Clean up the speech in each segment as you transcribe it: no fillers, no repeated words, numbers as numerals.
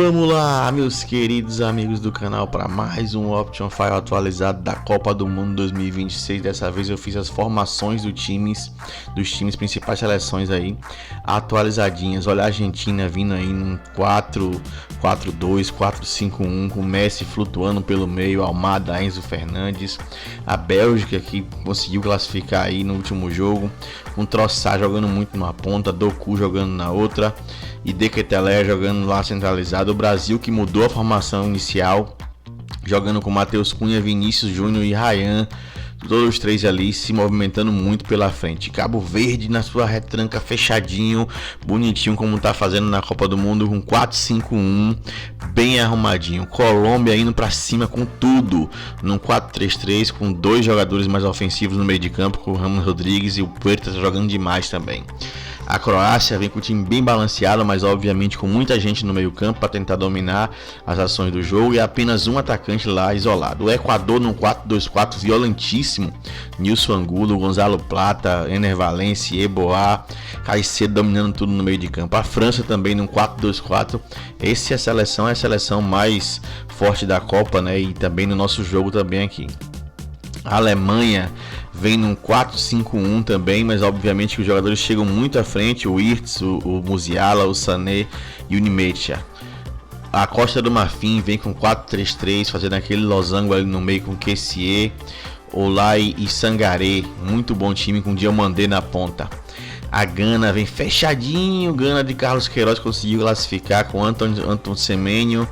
Vamos lá, meus queridos amigos do canal, para mais um Option File atualizado da Copa do Mundo 2026. Dessa vez eu fiz as formações dos times principais seleções aí, atualizadinhas. Olha a Argentina vindo aí num 4-4-2, 4-5-1, com o Messi flutuando pelo meio, Almada, Enzo Fernandes. A Bélgica que conseguiu classificar aí no último jogo, com Trossard jogando muito numa ponta, Doku jogando na outra e De Ketelaere jogando lá centralizado. O Brasil que mudou a formação inicial, jogando com Matheus Cunha, Vinícius Júnior e Ryan, todos os três ali se movimentando muito pela frente. Cabo Verde na sua retranca fechadinho, bonitinho como tá fazendo na Copa do Mundo, com 4-5-1, bem arrumadinho. Colômbia indo para cima com tudo, num 4-3-3, com dois jogadores mais ofensivos no meio de campo, com o Ramos Rodrigues, e o Puerta jogando demais também. A Croácia vem com o time bem balanceado, mas obviamente com muita gente no meio campo para tentar dominar as ações do jogo, e apenas um atacante lá isolado. O Equador num 4-2-4 violentíssimo, Nilson Angulo, Gonzalo Plata, Ener Valencia, Eboá, Caicedo dominando tudo no meio de campo. A França também num 4-2-4, essa é a seleção mais forte da Copa, né? E também no nosso jogo também aqui. A Alemanha vem num 4-5-1 também, mas obviamente que os jogadores chegam muito à frente, o Wirtz, o Musiala, o Sané e o Nmecha. A Costa do Marfim vem com 4-3-3, fazendo aquele losango ali no meio com Kessié, Olai e Sangaré, muito bom time com Diomandé na ponta. A Gana vem fechadinho, Gana de Carlos Queiroz conseguiu classificar com Anton Semenyo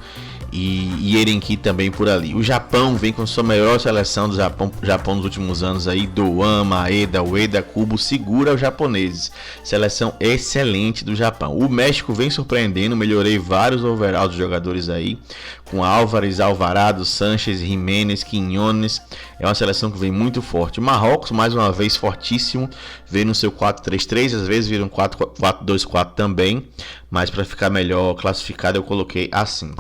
e Erenki também por ali. O Japão vem com sua melhor seleção do Japão nos últimos anos aí, Doan, Maeda, Ueda, Kubo, segura os japoneses. Seleção excelente do Japão. O México vem surpreendendo, melhorei vários overalls dos jogadores aí, com Álvares, Alvarado, Sánchez, Jiménez, Quinones. É uma seleção que vem muito forte. O Marrocos, mais uma vez, fortíssimo, vem no seu 4-3-3, às vezes vira um 4-2-4 também, mas para ficar melhor classificado eu coloquei assim.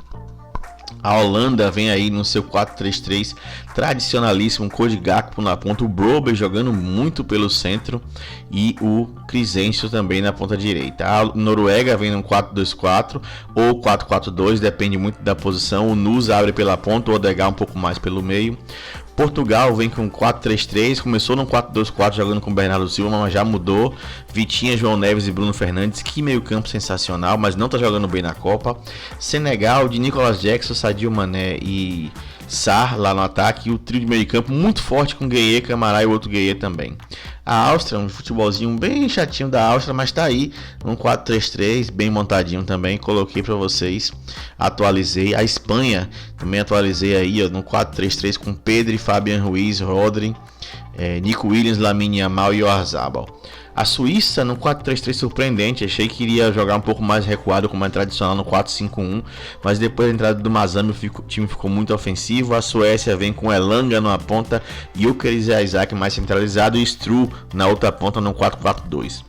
A Holanda vem aí no seu 4-3-3 tradicionalíssimo, com o Gakpo na ponta, o Brobbey jogando muito pelo centro e o Crescencio também na ponta direita. A Noruega vem no 4-2-4 ou 4-4-2, depende muito da posição. O Nus abre pela ponta, o Odegaard um pouco mais pelo meio. Portugal vem com 4-3-3, começou no 4-2-4 jogando com Bernardo Silva, mas já mudou. Vitinha, João Neves e Bruno Fernandes, que meio campo sensacional, mas não tá jogando bem na Copa. Senegal de Nicolas Jackson, Sadio Mané e Sarr lá no ataque, e o trio de meio campo muito forte com Gueye, Camará e o outro Gueye também. A Áustria, um futebolzinho bem chatinho da Áustria, mas tá aí, um 4-3-3, bem montadinho também, coloquei para vocês, atualizei. A Espanha, também atualizei aí, ó, no 4-3-3 com Pedri, Fabian Ruiz, Rodri, Nico Williams, Lamine Yamal e Oyarzabal. A Suíça no 4-3-3 surpreendente, achei que iria jogar um pouco mais recuado como é tradicional no 4-5-1, mas depois da entrada do Mazambi o time ficou muito ofensivo. A Suécia vem com Elanga numa ponta, Gyökeres e Isaac mais centralizado e Struhl na outra ponta no 4-4-2.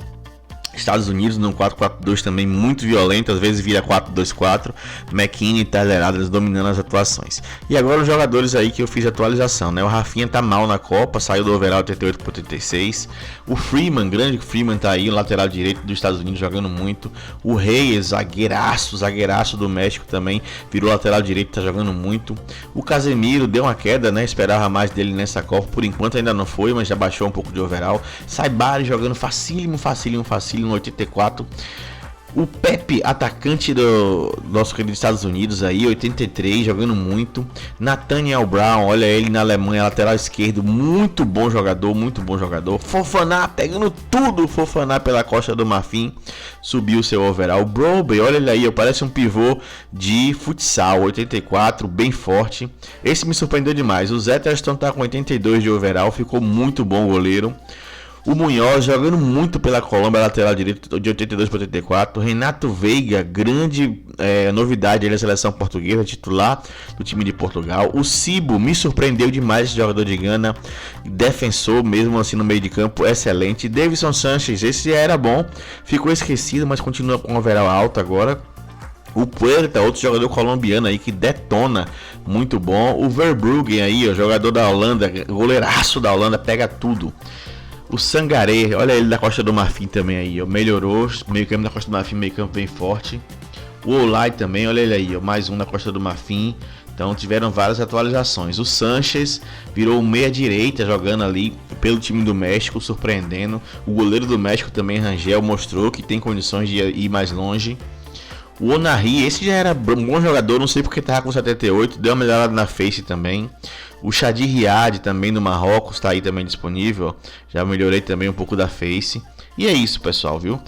Estados Unidos no 4-4-2 também muito violento, às vezes vira 4-2-4, McKinney e Tyler Adams dominando as atuações. E agora os jogadores aí que eu fiz atualização, né? O Rafinha tá mal na Copa, saiu do overall 88-86. O Freeman, grande Freeman tá aí, o lateral direito dos Estados Unidos jogando muito. O Reyes, zagueiraço do México também, virou lateral direito, tá jogando muito. O Casemiro deu uma queda, né? Esperava mais dele nessa Copa, por enquanto ainda não foi, mas já baixou um pouco de overall. Saibari jogando facílimo no 84. O Pepe, atacante do nosso querido Estados Unidos aí, 83, jogando muito. Nathaniel Brown, olha ele na Alemanha, lateral esquerdo, muito bom jogador. Fofaná, pegando tudo, Fofaná pela Costa do Marfim, subiu seu overall. O Brobbey, olha ele aí, parece um pivô de futsal, 84, bem forte. Esse me surpreendeu demais. O Zetterstone tá com 82 de overall, ficou muito bom o goleiro. O Munhoz jogando muito pela Colômbia, lateral direito de 82 para 84. Renato Veiga, grande novidade da seleção portuguesa, titular do time de Portugal. O Cibo me surpreendeu demais, esse jogador de Gana, defensor mesmo assim no meio de campo, excelente. Davinson Sanchez, esse era bom, ficou esquecido, mas continua com um overall alto agora. O Puerta, outro jogador colombiano aí que detona, muito bom. O Verbruggen aí, ó, jogador da Holanda, goleiraço da Holanda, pega tudo. O Sangaré, olha ele da Costa do Marfim também aí, ó, melhorou, meio campo da Costa do Marfim, meio campo bem forte. O Olay também, olha ele aí, ó, mais um da Costa do Marfim. Então tiveram várias atualizações. O Sanches virou meia direita jogando ali pelo time do México, surpreendendo. O goleiro do México também, Rangel, mostrou que tem condições de ir mais longe. O Onari, esse já era um bom jogador, não sei porque tava com 78, deu uma melhorada na face também. O Chadi Riad também do Marrocos está aí também disponível, já melhorei também um pouco da face. E é isso, pessoal, viu?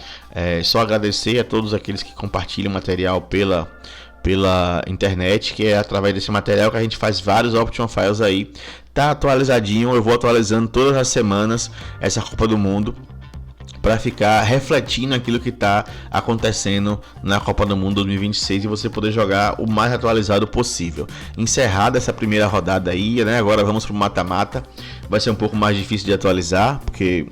Só agradecer a todos aqueles que compartilham o material pela internet, que é através desse material que a gente faz vários Option Files aí. Tá atualizadinho, eu vou atualizando todas as semanas essa Copa do Mundo, para ficar refletindo aquilo que está acontecendo na Copa do Mundo 2026 e você poder jogar o mais atualizado possível. Encerrada essa primeira rodada aí, né? Agora vamos para o mata-mata. Vai ser um pouco mais difícil de atualizar, porque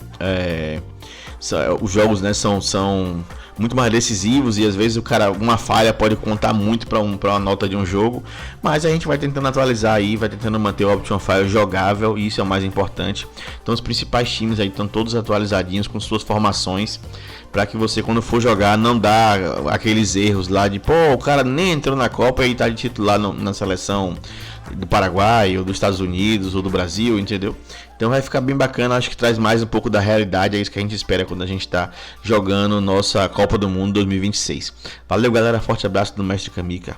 os jogos, né, são muito mais decisivos e às vezes uma falha pode contar muito para uma nota de um jogo, mas a gente vai tentando atualizar aí, vai tentando manter o Option File jogável, e isso é o mais importante. Então os principais times aí estão todos atualizadinhos com suas formações, para que você, quando for jogar, não dá aqueles erros lá de o cara nem entrou na Copa e tá de titular na seleção do Paraguai, ou dos Estados Unidos, ou do Brasil, entendeu? Então vai ficar bem bacana, acho que traz mais um pouco da realidade, é isso que a gente espera quando a gente está jogando nossa Copa do Mundo 2026. Valeu, galera, forte abraço do Mestre Kamika.